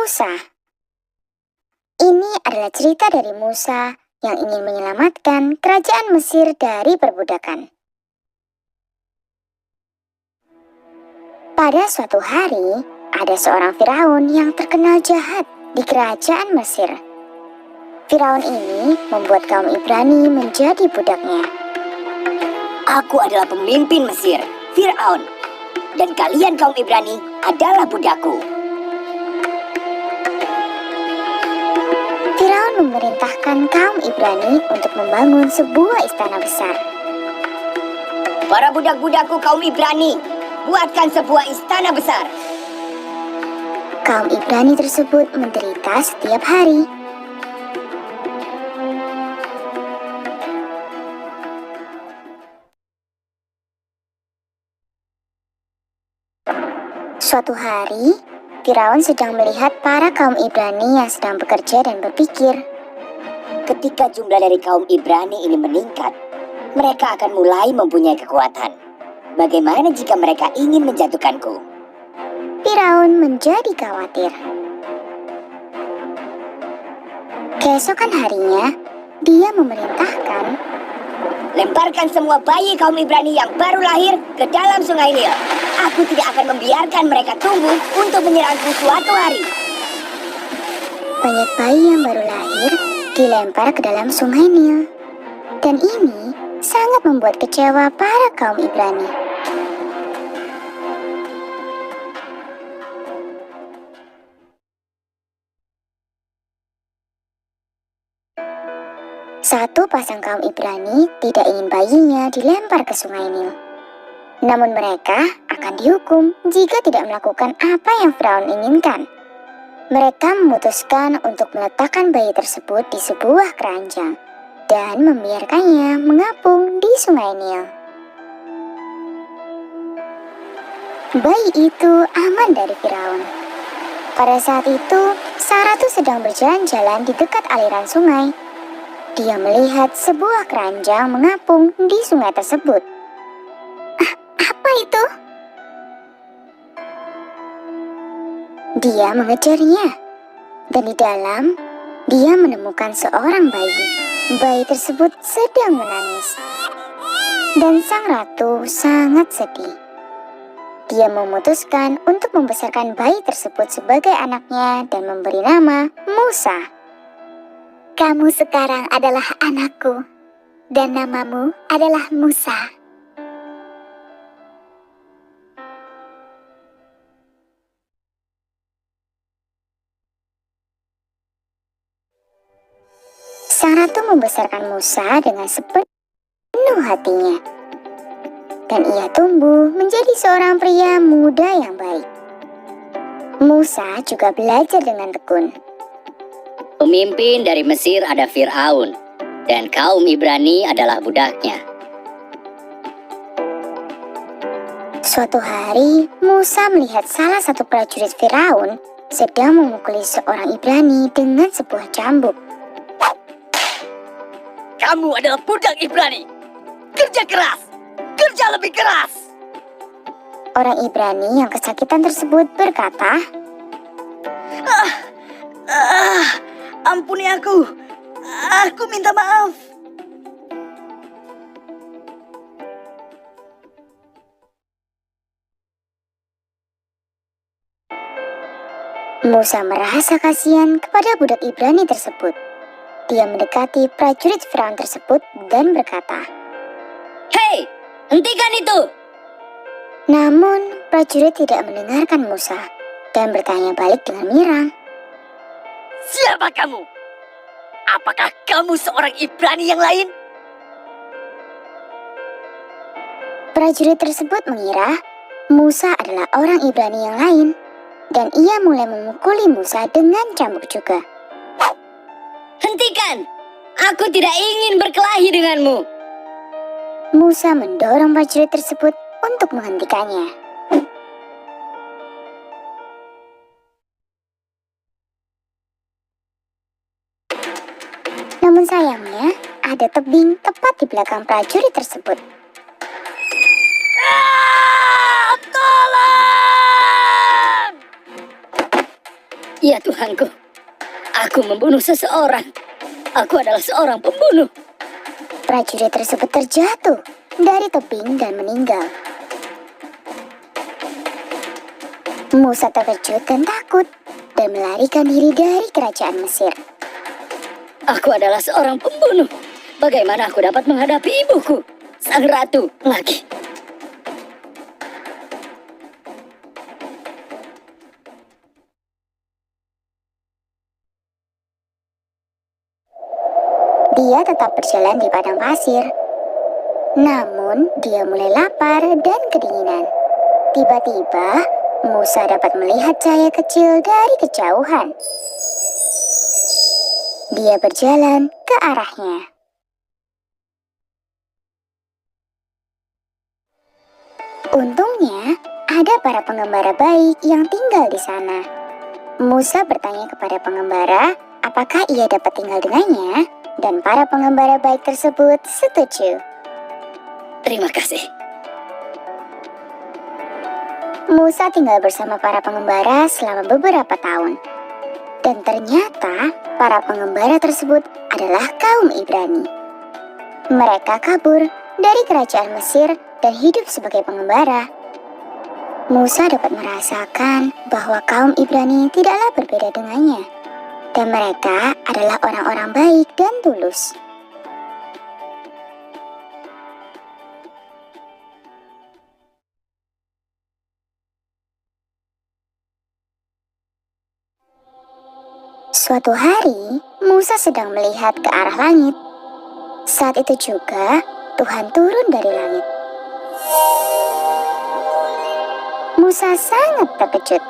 Musa. Ini adalah cerita dari Musa yang ingin menyelamatkan kerajaan Mesir dari perbudakan. Pada suatu hari, ada seorang Firaun yang terkenal jahat di kerajaan Mesir. Firaun ini membuat kaum Ibrani menjadi budaknya. Aku adalah pemimpin Mesir, Firaun, dan kalian kaum Ibrani adalah budakku. Firaun memerintahkan kaum Ibrani untuk membangun sebuah istana besar. Para budak-budakku kaum Ibrani, buatkan sebuah istana besar. Kaum Ibrani tersebut menderita setiap hari. Suatu hari, Firaun sedang melihat para kaum Ibrani yang sedang bekerja dan berpikir. Ketika jumlah dari kaum Ibrani ini meningkat, mereka akan mulai mempunyai kekuatan. Bagaimana jika mereka ingin menjatuhkanku? Firaun menjadi khawatir. Keesokan harinya, dia memerintahkan, lemparkan semua bayi kaum Ibrani yang baru lahir ke dalam sungai Nil. Aku tidak akan membiarkan mereka tumbuh untuk menyerangku suatu hari. Banyak bayi yang baru lahir dilempar ke dalam sungai Nil. Dan ini sangat membuat kecewa para kaum Ibrani. Satu pasang kaum Ibrani tidak ingin bayinya dilempar ke sungai Nil. Namun mereka akan dihukum jika tidak melakukan apa yang Firaun inginkan. Mereka memutuskan untuk meletakkan bayi tersebut di sebuah keranjang dan membiarkannya mengapung di sungai Nil. Bayi itu aman dari Firaun. Pada saat itu, Saratu sedang berjalan-jalan di dekat aliran sungai. Dia melihat sebuah keranjang mengapung di sungai tersebut. Apa itu? Dia mengejarnya, dan di dalam dia menemukan seorang bayi. Bayi tersebut sedang menangis, dan sang ratu sangat sedih. Dia memutuskan untuk membesarkan bayi tersebut sebagai anaknya dan memberi nama Musa. Kamu sekarang adalah anakku, dan namamu adalah Musa. Sang ratu membesarkan Musa dengan sepenuh hatinya. Dan ia tumbuh menjadi seorang pria muda yang baik. Musa juga belajar dengan tekun. Pemimpin dari Mesir ada Firaun, dan kaum Ibrani adalah budaknya. Suatu hari, Musa melihat salah satu prajurit Firaun sedang memukuli seorang Ibrani dengan sebuah cambuk. Kamu adalah budak Ibrani. Kerja keras. Kerja lebih keras. Orang Ibrani yang kesakitan tersebut berkata, Ampuni aku. Aku minta maaf. Musa merasa kasihan kepada budak Ibrani tersebut. Dia mendekati prajurit Firaun tersebut dan berkata, Hei, hentikan itu. Namun prajurit tidak mendengarkan Musa dan bertanya balik dengan mirang. Siapa kamu? Apakah kamu seorang Ibrani yang lain? Prajurit tersebut mengira Musa adalah orang Ibrani yang lain, dan ia mulai memukuli Musa dengan cambuk juga. Hentikan! Aku tidak ingin berkelahi denganmu. Musa mendorong prajurit tersebut untuk menghentikannya. Namun sayangnya, ada tebing tepat di belakang prajurit tersebut. Tolong! Ya Tuhanku, aku membunuh seseorang. Aku adalah seorang pembunuh. Prajurit tersebut terjatuh dari tebing dan meninggal. Musa terkejut dan takut dan melarikan diri dari kerajaan Mesir. Aku adalah seorang pembunuh. Bagaimana aku dapat menghadapi ibuku, sang ratu lagi? Dia tetap berjalan di padang pasir. Namun, dia mulai lapar dan kedinginan. Tiba-tiba, Musa dapat melihat cahaya kecil dari kejauhan. Dia berjalan ke arahnya. Untungnya, ada para pengembara baik yang tinggal di sana. Musa bertanya kepada pengembara apakah ia dapat tinggal dengannya, dan para pengembara baik tersebut setuju. Terima kasih. Musa tinggal bersama para pengembara selama beberapa tahun. Dan ternyata para pengembara tersebut adalah kaum Ibrani. Mereka kabur dari kerajaan Mesir dan hidup sebagai pengembara. Musa dapat merasakan bahwa kaum Ibrani tidaklah berbeda dengannya. Dan mereka adalah orang-orang baik dan tulus. Suatu hari, Musa sedang melihat ke arah langit. Saat itu juga, Tuhan turun dari langit. Musa sangat terkejut.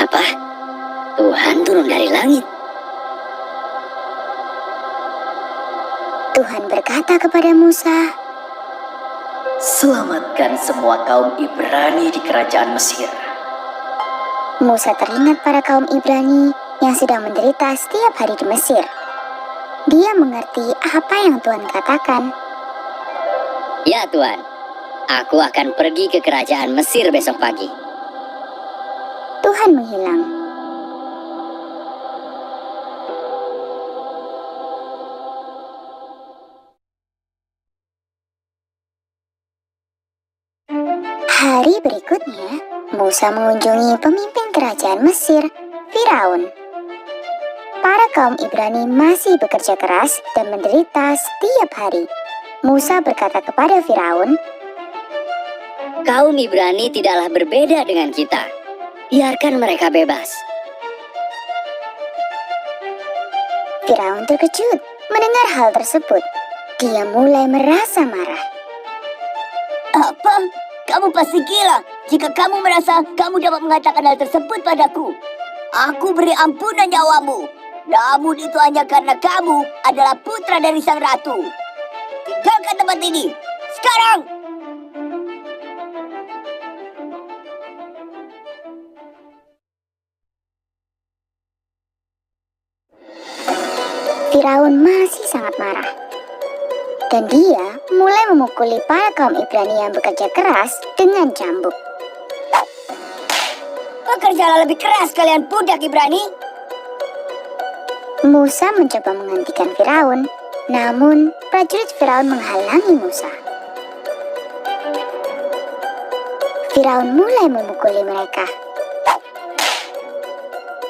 Apa? Tuhan turun dari langit? Tuhan berkata kepada Musa, Selamatkan semua kaum Ibrani di kerajaan Mesir. Musa teringat para kaum Ibrani yang sedang menderita setiap hari di Mesir. Dia mengerti apa yang Tuhan katakan. Ya Tuhan, aku akan pergi ke kerajaan Mesir besok pagi. Tuhan menghilang. Hari berikutnya, Musa mengunjungi pemimpin kerajaan Mesir, Firaun. Para kaum Ibrani masih bekerja keras dan menderita setiap hari. Musa berkata kepada Firaun, Kaum Ibrani tidaklah berbeda dengan kita. Biarkan mereka bebas. Firaun terkejut mendengar hal tersebut. Dia mulai merasa marah. Apa? Kamu pasti gila jika kamu merasa kamu dapat mengatakan hal tersebut padaku. Aku beri ampunan nyawamu. Namun itu hanya karena kamu adalah putra dari sang ratu. Tinggalkan tempat ini sekarang. Firaun masih sangat marah. Dan dia mulai memukuli para kaum Ibrani yang bekerja keras dengan cambuk. Bekerjalah lebih keras kalian budak Ibrani. Musa mencoba menghentikan Firaun, namun prajurit Firaun menghalangi Musa. Firaun mulai memukuli mereka.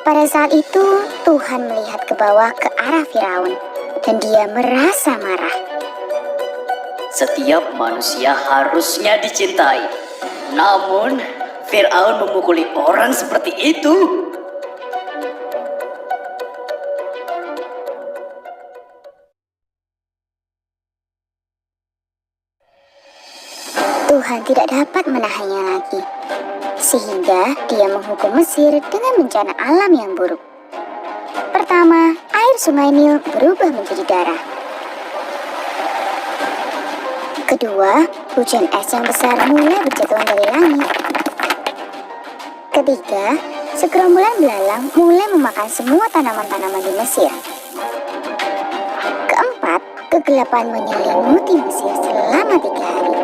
Pada saat itu, Tuhan melihat ke bawah ke arah Firaun, dan dia merasa marah. Setiap manusia harusnya dicintai. Namun, Firaun memukuli orang seperti itu. Tuhan tidak dapat menahannya lagi, sehingga dia menghukum Mesir dengan bencana alam yang buruk. Pertama, air sungai Nil berubah menjadi darah. Kedua, hujan es yang besar mulai berjatuhan dari langit. Ketiga, segerombolan belalang mulai memakan semua tanaman-tanaman di Mesir. Keempat, kegelapan menyelimuti Mesir selama 3 hari.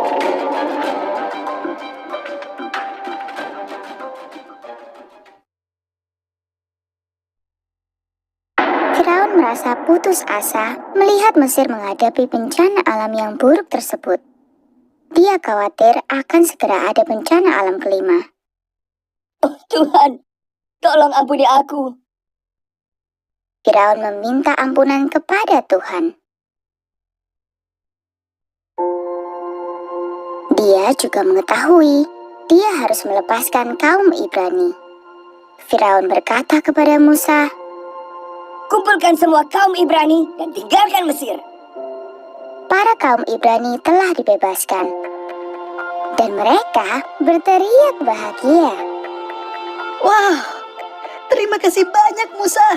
putus asa melihat Mesir menghadapi bencana alam yang buruk tersebut. Dia khawatir akan segera ada bencana alam kelima. Oh Tuhan, tolong ampuni aku. Firaun meminta ampunan kepada Tuhan. Dia juga mengetahui dia harus melepaskan kaum Ibrani. Firaun berkata kepada Musa, Kumpulkan semua kaum Ibrani dan tinggalkan Mesir. para kaum Ibrani telah dibebaskan. Dan mereka berteriak bahagia. Wah, terima kasih banyak Musa.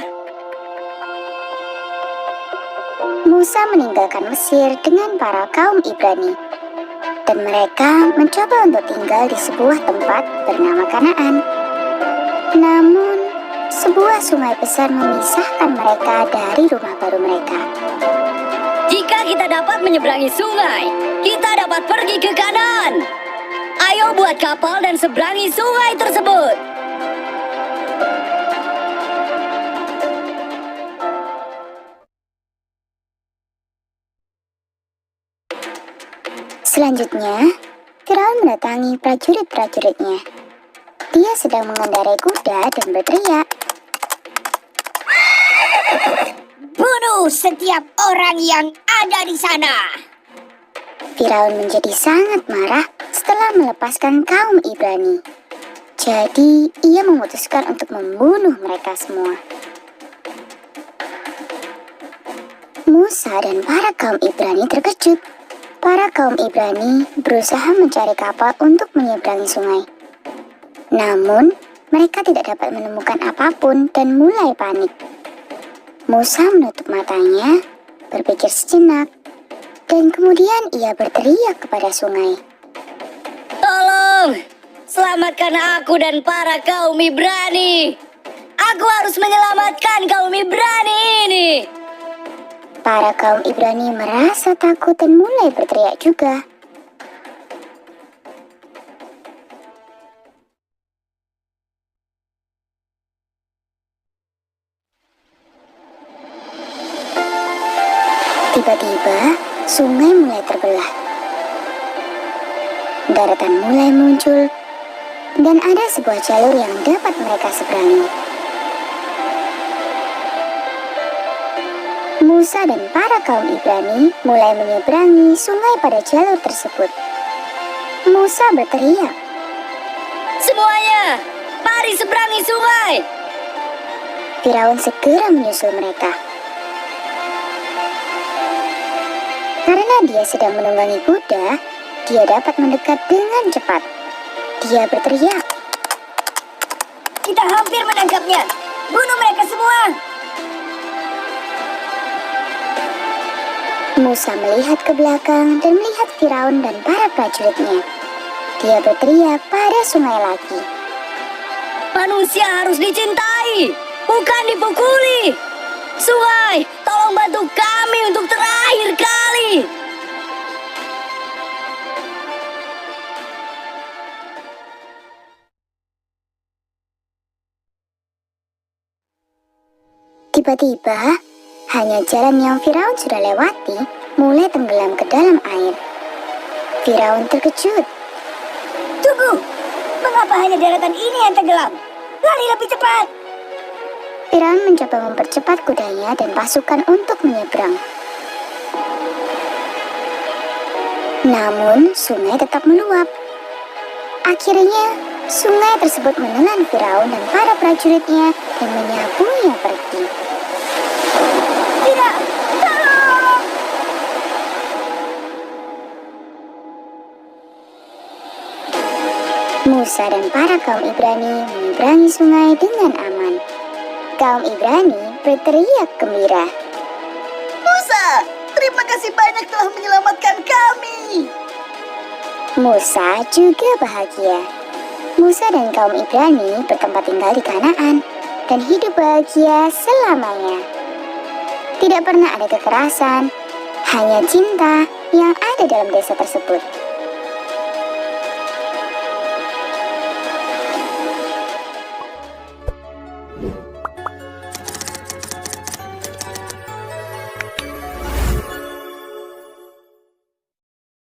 Musa meninggalkan Mesir dengan para kaum Ibrani. Dan mereka mencoba untuk tinggal di sebuah tempat bernama Kanaan. Namun, sebuah sungai besar memisahkan mereka dari rumah baru mereka. Jika kita dapat menyeberangi sungai, kita dapat pergi ke kanan. Ayo buat kapal dan seberangi sungai tersebut. Selanjutnya, Firaun mendatangi prajurit-prajuritnya. Dia sedang mengendarai kuda dan berteriak, Bunuh setiap orang yang ada di sana. Firaun menjadi sangat marah setelah melepaskan kaum Ibrani. Jadi, ia memutuskan untuk membunuh mereka semua. Musa dan para kaum Ibrani terkejut. Para kaum Ibrani berusaha mencari kapal untuk menyeberangi sungai. Namun, mereka tidak dapat menemukan apapun dan mulai panik. Musa menutup matanya, berpikir sejenak, dan kemudian ia berteriak kepada sungai. Tolong, selamatkan aku dan para kaum Ibrani. Aku harus menyelamatkan kaum Ibrani ini. Para kaum Ibrani merasa takut dan mulai berteriak juga. Tiba-tiba, sungai mulai terbelah. Daratan mulai muncul, dan ada sebuah jalur yang dapat mereka seberangi. Musa dan para kaum Ibrani mulai menyeberangi sungai pada jalur tersebut. Musa berteriak, Semuanya, mari seberangi sungai. Firaun segera menyusul mereka. Karena dia sedang menunggangi kuda, dia dapat mendekat dengan cepat. Dia berteriak, Kita hampir menangkapnya. Bunuh mereka semua. Musa melihat ke belakang dan melihat Firaun dan para prajuritnya. Dia berteriak pada sungai lagi. Manusia harus dicintai, bukan dipukuli. Sungai, tolong bantu kami untuk terakhir kali. Tiba-tiba, hanya jalan yang Firaun sudah lewati mulai tenggelam ke dalam air. Firaun terkejut. Tunggu, mengapa hanya daratan ini yang tenggelam? Lari lebih cepat. Firaun mencoba mempercepat kudanya dan pasukan untuk menyeberang. Namun, sungai tetap meluap. Akhirnya, sungai tersebut menelan Firaun dan para prajuritnya dan menyapunya pergi. Tidak, tolong. Musa dan para kaum Ibrani menyeberangi sungai dengan aman. Kaum Ibrani berteriak gembira. Musa, terima kasih banyak telah menyelamatkan kami. Musa juga bahagia. Musa dan kaum Ibrani bertempat tinggal di Kanaan dan hidup bahagia selamanya. Tidak pernah ada kekerasan, hanya cinta yang ada dalam desa tersebut.